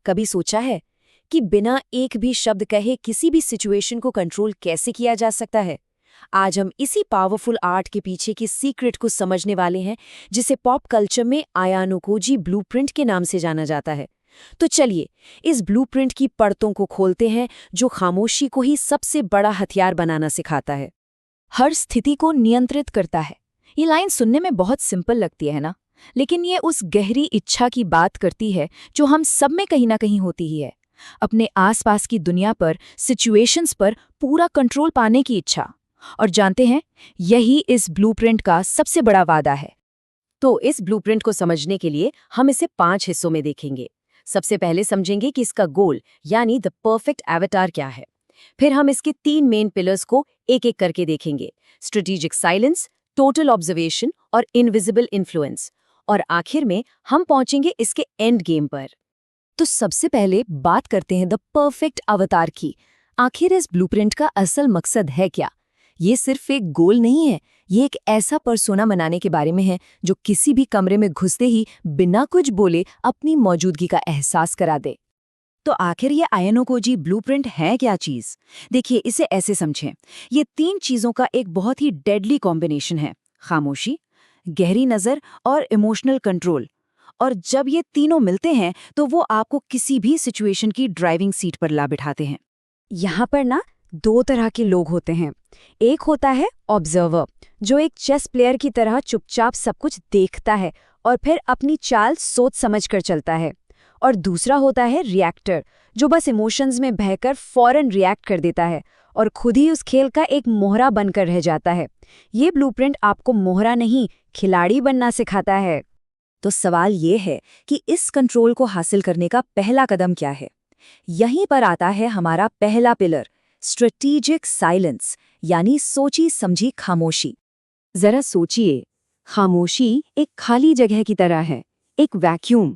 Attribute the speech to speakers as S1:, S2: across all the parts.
S1: कभी सोचा है कि बिना एक भी शब्द कहे किसी भी सिचुएशन को कंट्रोल कैसे किया जा सकता है? आज हम इसी पावरफुल आर्ट के पीछे की सीक्रेट को समझने वाले हैं, जिसे पॉप कल्चर में आयानुकोजी ब्लूप्रिंट के नाम से जाना जाता है। तो चलिए इस ब्लूप्रिंट की परतों को खोलते हैं, जो खामोशी को ही सबसे बड़ा हथियार बनाना सिखाता है, हर स्थिति को नियंत्रित करता है। ये लाइन सुनने में बहुत सिंपल लगती है ना, लेकिन ये उस गहरी इच्छा की बात करती है जो हम सब में कहीं ना कहीं होती ही है। अपने आसपास की दुनिया पर, सिचुएशंस पर पूरा कंट्रोल पाने की इच्छा। और जानते हैं, यही इस ब्लूप्रिंट का सबसे बड़ा वादा है। तो इस ब्लूप्रिंट को समझने के लिए हम इसे 5 हिस्सों में देखेंगे। सबसे पहले समझेंगे कि इसका गोल यानी द परफेक्ट एवेटार क्या है। फिर हम इसके 3 मेन पिलर्स को एक-एक करके देखेंगे: स्ट्रेटेजिक साइलेंस, टोटल ऑब्जर्वेशन और इनविजिबल इन्फ्लुएंस। और आखिर में हम पहुंचेंगे इसके एंड गेम पर। तो सबसे पहले बात करते हैं द परफेक्ट अवतार की। आखिर इस ब्लूप्रिंट का असल मकसद है क्या? ये सिर्फ एक गोल नहीं है, ये एक ऐसा पर्सोना बनाने के बारे में है जो किसी भी कमरे में घुसते ही बिना कुछ बोले अपनी मौजूदगी का एहसास करा दे। तो आखिर ये आयानुकोजी ब्लूप्रिंट है क्या चीज? देखिए, इसे ऐसे समझें, ये 3 चीजों का एक बहुत ही डेडली कॉम्बिनेशन है: खामोशी, गहरी नजर और इमोशनल कंट्रोल। और जब ये तीनों मिलते हैं तो वो आपको किसी भी सिचुएशन की ड्राइविंग सीट पर ला बिठाते हैं।
S2: यहाँ पर ना 2 तरह के लोग होते हैं। एक होता है ऑब्जर्वर, जो एक चेस प्लेयर की तरह चुपचाप सब कुछ देखता है और फिर अपनी चाल सोच समझ कर चलता है। और दूसरा होता है रिएक्टर, जो बस इमोशंस में बहकर फौरन रिएक्ट कर देता है और खुद ही उस खेल का एक मोहरा बनकर रह जाता है। ये ब्लूप्रिंट आपको मोहरा नहीं, खिलाड़ी बनना सिखाता है।
S1: तो सवाल ये है कि इस कंट्रोल को हासिल करने का पहला कदम क्या है? यहीं पर आता है हमारा पहला पिलर, स्ट्रेटेजिक साइलेंस, यानी सोची समझी खामोशी। जरा सोचिए, खामोशी एक खाली जगह की तरह है, एक वैक्यूम।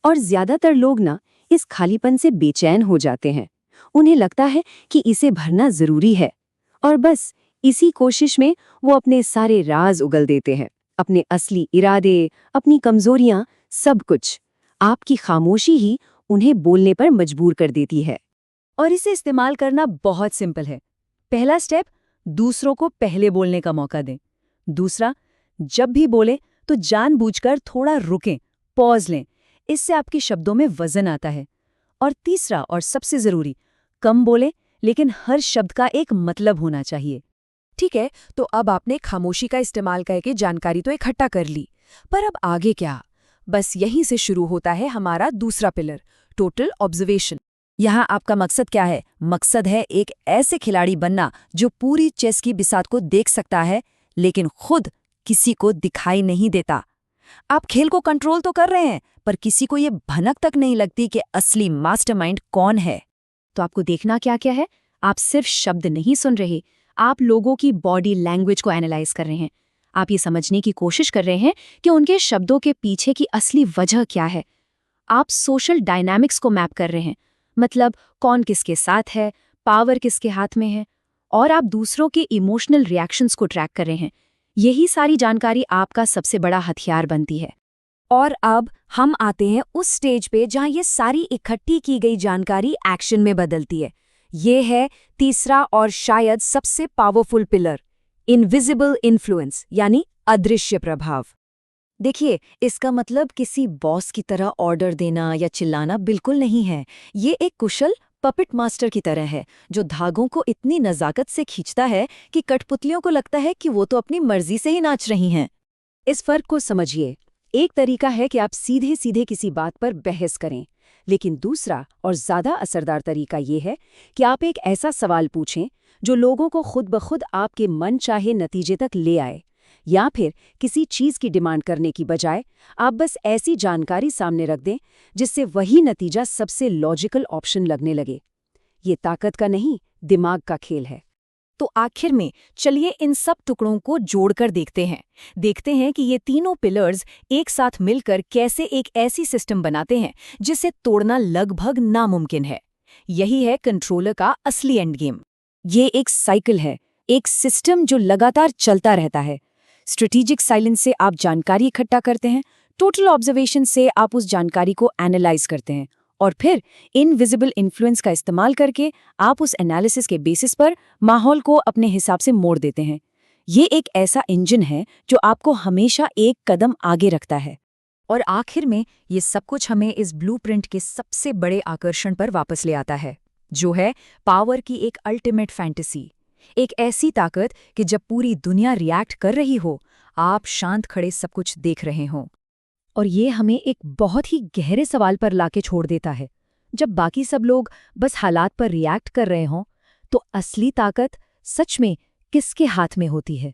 S1: और ज्यादातर लोग ना इस खालीपन से बेचैन हो जाते हैं। उन्हें लगता है कि इसे भरना जरूरी है, और बस इसी कोशिश में वो अपने सारे राज उगल देते हैं, अपने असली इरादे, अपनी कमजोरियां, सब कुछ। आपकी खामोशी ही उन्हें बोलने पर मजबूर कर देती है। और इसे इस्तेमाल करना बहुत सिंपल है। पहला स्टेप, दूसरों को पहले बोलने का मौका दें। दूसरा, जब भी बोले तो जानबूझकर थोड़ा रुकें, पॉज लें। इससे आपके शब्दों में वजन आता है। और तीसरा और सबसे जरूरी, कम बोले, लेकिन हर शब्द का एक मतलब होना चाहिए। ठीक है, तो अब आपने खामोशी का इस्तेमाल करके जानकारी तो इकट्ठा कर ली, पर अब आगे क्या? बस यहीं से शुरू होता है हमारा दूसरा पिलर, टोटल ऑब्जर्वेशन। यहाँ आपका मकसद क्या है? मकसद है एक ऐसे खिलाड़ी बनना जो पूरी चेस की बिसात को देख सकता है, लेकिन खुद किसी को दिखाई नहीं देता। आप खेल को कंट्रोल तो कर रहे हैं, पर किसी को ये भनक तक नहीं लगती कि असली मास्टरमाइंड कौन है। तो आपको देखना क्या क्या है? आप सिर्फ शब्द नहीं सुन रहे, आप लोगों की बॉडी लैंग्वेज को एनालाइज कर रहे हैं। आप ये समझने की कोशिश कर रहे हैं कि उनके शब्दों के पीछे की असली वजह क्या है। आप सोशल डायनामिक्स को मैप कर रहे हैं, मतलब कौन किसके साथ है, पावर किसके हाथ में है, और आप दूसरों के इमोशनल रिएक्शंस को ट्रैक कर रहे हैं। यही सारी जानकारी आपका सबसे बड़ा हथियार बनती है। और अब हम आते हैं उस स्टेज पे जहां ये सारी इकट्ठी की गई जानकारी एक्शन में बदलती है। ये है तीसरा और शायद सबसे पावरफुल पिलर, इनविजिबल इन्फ्लुएंस, यानी अदृश्य प्रभाव। देखिए, इसका मतलब किसी बॉस की तरह ऑर्डर देना या चिल्लाना बिल्कुल नहीं है। ये एक कुशल पपेट मास्टर की तरह है, जो धागों को इतनी नज़ाकत से खींचता है कि कठपुतलियों को लगता है कि वो तो अपनी मर्जी से ही नाच रही हैं। इस फर्क को समझिए। एक तरीका है कि आप सीधे सीधे किसी बात पर बहस करें, लेकिन दूसरा और ज़्यादा असरदार तरीका ये है कि आप एक ऐसा सवाल पूछें जो लोगों को खुद ब खुद आपके मन चाहे नतीजे तक ले आए। या फिर किसी चीज़ की डिमांड करने की बजाय आप बस ऐसी जानकारी सामने रख दें जिससे वही नतीजा सबसे लॉजिकल ऑप्शन लगने लगे। ये ताकत का नहीं, दिमाग का खेल है। तो आखिर में चलिए इन सब टुकड़ों को जोड़कर देखते हैं कि ये तीनों पिलर्स एक साथ मिलकर कैसे एक ऐसी सिस्टम बनाते हैं जिसे तोड़ना लगभग नामुमकिन है। यही है कंट्रोलर का असली एंड गेम। ये एक साइकिल है, एक सिस्टम जो लगातार चलता रहता है। स्ट्रेटेजिक साइलेंस से आप जानकारी इकट्ठा करते हैं, टोटल ऑब्जर्वेशन से आप उस जानकारी को एनालाइज करते हैं, और फिर इनविजिबल इन्फ्लुएंस का इस्तेमाल करके आप उस एनालिसिस के बेसिस पर माहौल को अपने हिसाब से मोड़ देते हैं। ये एक ऐसा इंजन है जो आपको हमेशा एक कदम आगे रखता है।
S2: और आखिर में ये सब कुछ हमें इस ब्लूप्रिंट के सबसे बड़े आकर्षण पर वापस ले आता है, जो है पावर की एक अल्टीमेट फैंटेसी। एक ऐसी ताकत कि जब पूरी दुनिया रिएक्ट कर रही हो, आप शांत खड़े सब कुछ देख रहे हों। और ये हमें एक बहुत ही गहरे सवाल पर लाके छोड़ देता है। जब बाकी सब लोग बस हालात पर रिएक्ट कर रहे हों, तो असली ताकत सच में किसके हाथ में होती है?